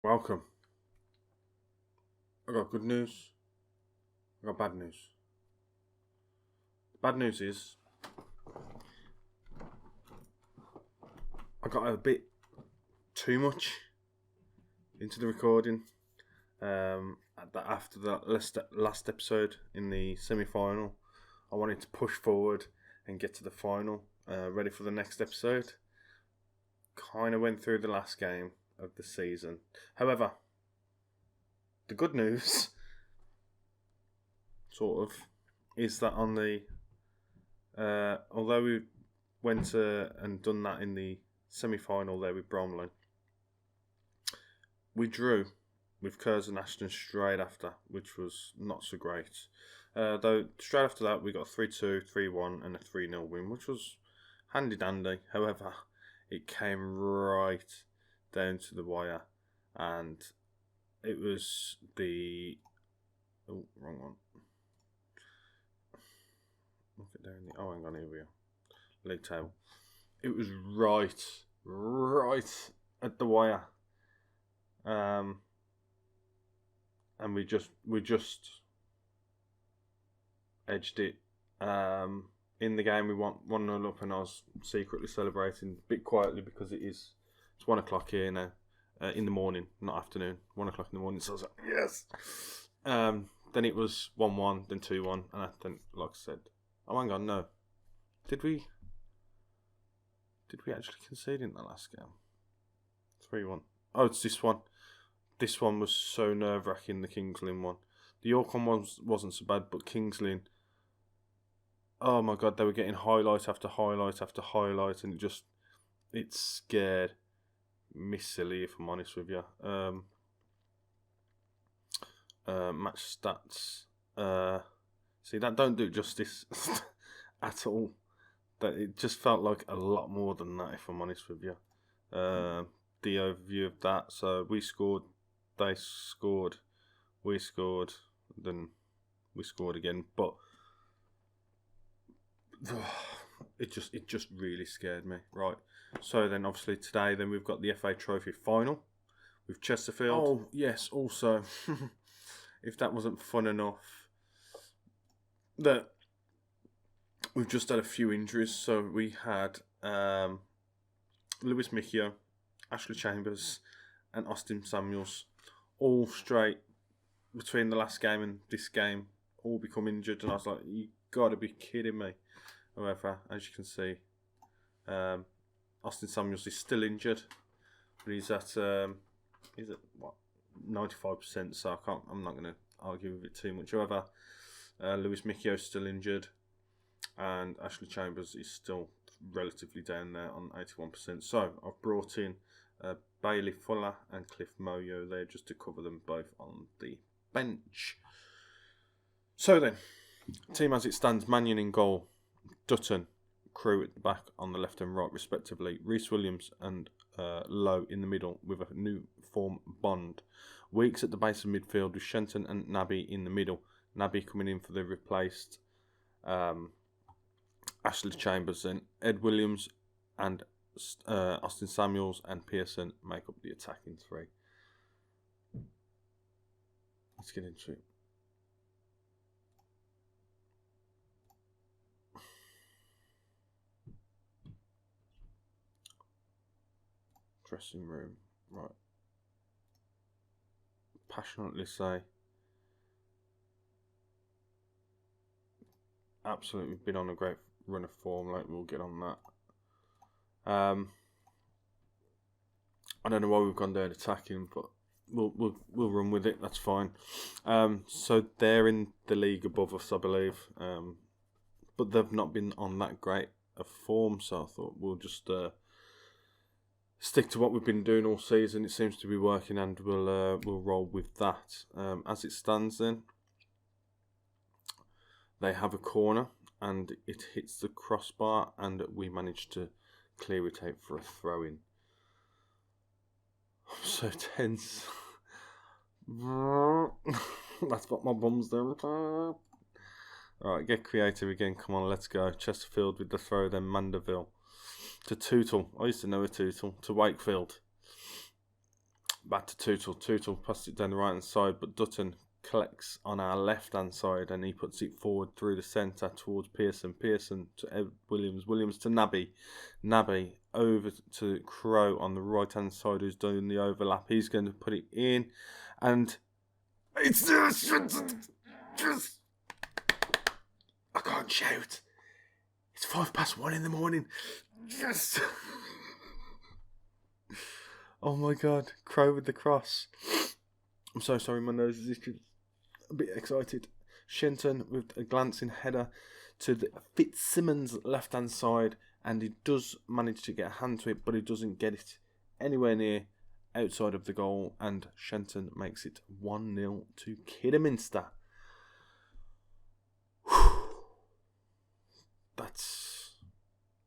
Welcome. I got good news. I got bad news. The bad news is I got a bit too much into the recording. After the last episode in the semi-final, I wanted to push forward and get to the final, ready for the next episode. Kind of went through the last game of the season. However, the good news, sort of, is that on the although we went and done that in the semi-final there with Bromley, we drew with Curzon Ashton straight after, which was not so great. Though straight after that we got 3-2, 3-1 and a 3-0 win, which was handy dandy. However, it came right down to the wire, and it was the wrong one. Look at down the hang on, here we are. League table. It was right at the wire. And we just edged it. In the game we won 1-0 up, and I was secretly celebrating a bit quietly because it's 1 o'clock here now. In the morning, not afternoon. 1 o'clock in the morning, so I was like, yes. Then it was 1-1, then 2-1, and I think, like I said, oh hang on, no. Did we actually concede in the last game? 3-1. Oh, it's this one. This one was so nerve-wracking, the Kings Lynn one. The York one wasn't so bad, but Kings Lynn, oh my God, they were getting highlight after highlight after highlight, and it scared me silly, if I'm honest with you. Match stats. See, that don't do justice at all. That it just felt like a lot more than that, if I'm honest with you. The overview of that. So we scored, they scored, we scored, then we scored again. But it just really scared me. Right. So then obviously today then we've got the FA Trophy final with Chesterfield. Oh yes, also if that wasn't fun enough, that we've just had a few injuries. So we had Lewis Micchio, Ashley Chambers and Austin Samuels all straight between the last game and this game all become injured, and I was like, you gotta be kidding me. However, as you can see, Austin Samuels is still injured, but he's at 95%, so I'm not going to argue with it too much. However, Lewis Micchio is still injured, and Ashley Chambers is still relatively down there on 81%. So I've brought in Bailey Fuller and Cliff Moyo there just to cover them both on the bench. So then, team as it stands: Mannion in goal, Dutton, Crew at the back on the left and right respectively, Reece Williams and Lowe in the middle with a new form Bond, Weeks at the base of midfield with Shenton and Naby in the middle, Naby coming in for the replaced Ashley Chambers, and Ed Williams and Austin Samuels and Pearson make up the attacking three. Let's get into it. Dressing room, right. Passionately say, absolutely been on a great run of form. Like, we'll get on that. I don't know why we've gone down attacking, but we'll run with it. That's fine. So they're in the league above us, I believe, but they've not been on that great a form. So I thought we'll just stick to what we've been doing all season. It seems to be working, and we'll roll with that. As it stands, then they have a corner, and it hits the crossbar, and we manage to clear it out for a throw-in. I'm so tense. That's what my bum's doing. Alright, get creative again. Come on, let's go. Chesterfield with the throw, then Mandeville to Tootle. I used to know a Tootle. To Wakefield. Back to Tootle. Tootle passes it down the right hand side, but Dutton collects on our left hand side and he puts it forward through the centre towards Pearson. Pearson to Ed Williams. Williams to Nabby. Nabby over to Crow on the right hand side who's doing the overlap. He's going to put it in and it's I can't shout. It's 1:05 in the morning. Yes. Oh my God, Crow with the cross. I'm so sorry, my nose is itching. A bit excited. Shenton with a glancing header to the Fitzsimmons left hand side, and he does manage to get a hand to it, but he doesn't get it anywhere near outside of the goal, and Shenton makes it 1-0 to Kidderminster. That's...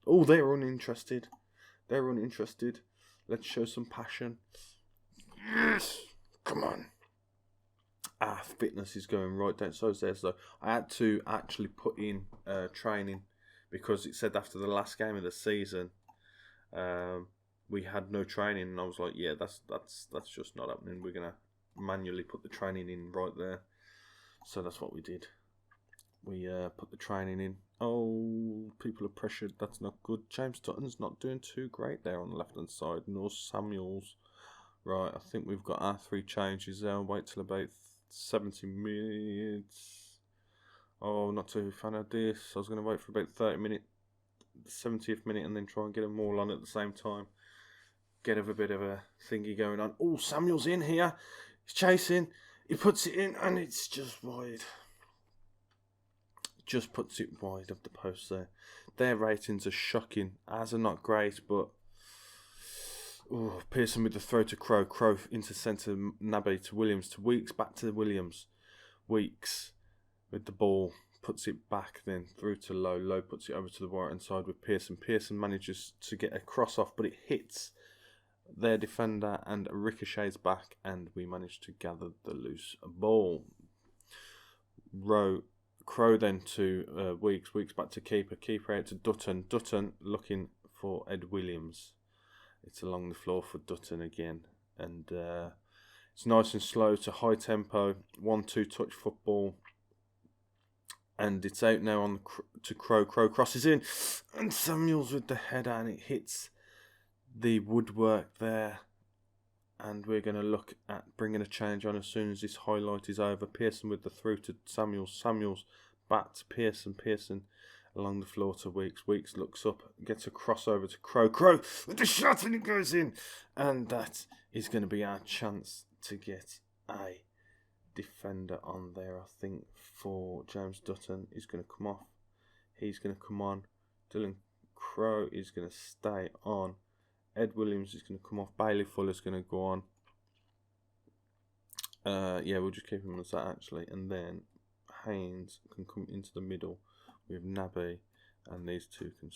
Oh, they're uninterested. They're uninterested. Let's show some passion. Yes! Come on. Fitness is going right down. So is theirs, though. I had to actually put in training because it said after the last game of the season we had no training, and I was like, yeah, that's just not happening. We're gonna manually put the training in right there. So that's what we did. We put the training in. Oh, people are pressured. That's not good. James Tutton's not doing too great there on the left hand side. Nor Samuels. Right, I think we've got our 3 changes there. I'll wait till about 70 minutes. Oh, not too fan of this. I was going to wait for about 30 minutes, the 70th minute, and then try and get them all on at the same time. Get a bit of a thingy going on. Oh, Samuel's in here. He's chasing. He puts it in, and it's just wide. Just puts it wide of the post there. Their ratings are shocking. Ours are not great, but... Oh, Pearson with the throw to Crow. Crow into centre. Nabby to Williams to Weeks. Back to Williams. Weeks with the ball. Puts it back then through to Lowe. Lowe puts it over to the right hand side with Pearson. Pearson manages to get a cross off, but it hits their defender and ricochets back, and we manage to gather the loose ball. Crow then to Weeks. Weeks back to keeper. Keeper out to Dutton. Dutton looking for Ed Williams. It's along the floor for Dutton again. And it's nice and slow to high tempo. 1-2 touch football. And it's out now on to Crow. Crow crosses in. And Samuels with the header. And it hits the woodwork there. And we're going to look at bringing a change on as soon as this highlight is over. Pearson with the through to Samuels. Samuels back to Pearson. Pearson along the floor to Weeks. Weeks looks up, gets a crossover to Crow. Crow with the shot, and it goes in. And that is going to be our chance to get a defender on there, I think, for James Dutton. He's going to come off. He's going to come on. Dylan Crow is going to stay on. Ed Williams is going to come off. Bailey Fuller's going to go on. Yeah, we'll just keep him as that, actually. And then Haynes can come into the middle with Nabby, and these two can...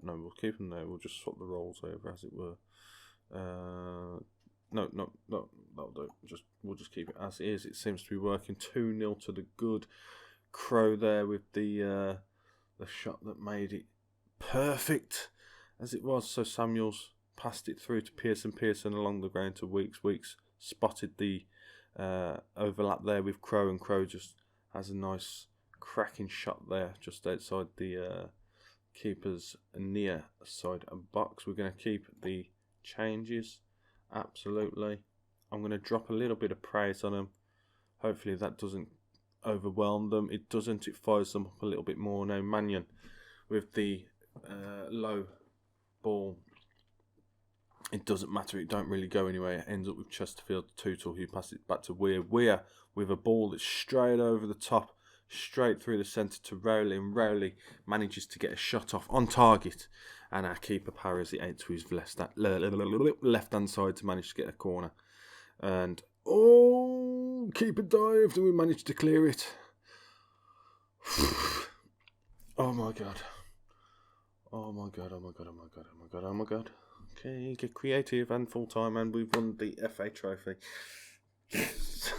no, we'll keep them there. We'll just swap the roles over, as it were. No, that'll do. We'll just keep it as it is. It seems to be working. 2-0 to the good. Crow there with the shot that made it perfect, as it was. So Samuels passed it through to Pearson. Pearson along the ground to Weeks. Weeks spotted the overlap there with Crow, and Crow just has a nice cracking shot there just outside the keeper's near side box. We're going to keep the changes, absolutely. I'm going to drop a little bit of praise on them. Hopefully that doesn't overwhelm them. It doesn't. It fires them up a little bit more. Now Mannion with the low ball. It doesn't matter. It don't really go anywhere. It ends up with Chesterfield Tootle, who passes it back to Weir. Weir with a ball that's straight over the top, straight through the centre to Rowley, and Rowley manages to get a shot off on target, and our keeper parries it out to his left hand side to manage to get a corner. And keeper dived, and we managed to clear it. Oh my god. Oh my god, oh my god, oh my god, oh my god, oh my god. Okay, get creative and full time, and we've won the FA trophy. Yes.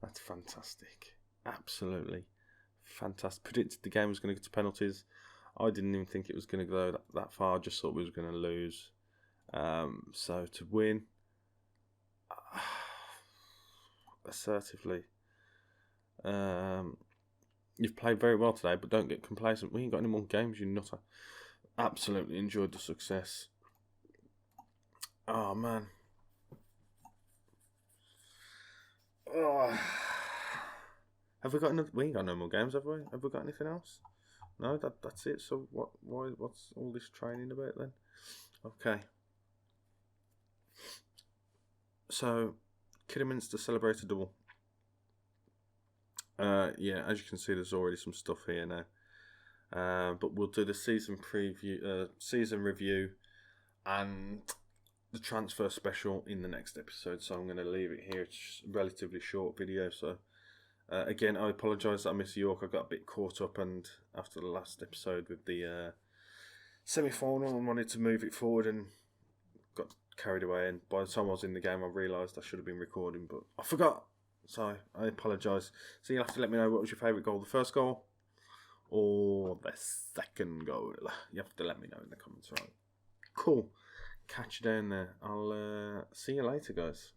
That's fantastic. Absolutely fantastic. Predicted the game was going to go to penalties. I didn't even think it was going to go that far. I just thought we was going to lose. So to win assertively, you've played very well today, but don't get complacent. We ain't got any more games, you nutter. Absolutely enjoyed the success. Oh man. Oh. Have we got another? We ain't got no more games, have we? Have we got anything else? No, that's it. So what's all this training about then? Okay. So Kidderminster celebrated double. Yeah, as you can see, there's already some stuff here now. But we'll do the season preview, season review, and the transfer special in the next episode. So I'm going to leave it here. It's a relatively short video. So again, I apologise that I missed York. I got a bit caught up, and after the last episode with the semi-final, and wanted to move it forward and got carried away. And by the time I was in the game, I realised I should have been recording, but I forgot. So I apologise. So you'll have to let me know what was your favourite goal, the first goal or the second goal. You have to let me know in the comments, right? Cool. Catch you down there. I'll see you later, guys.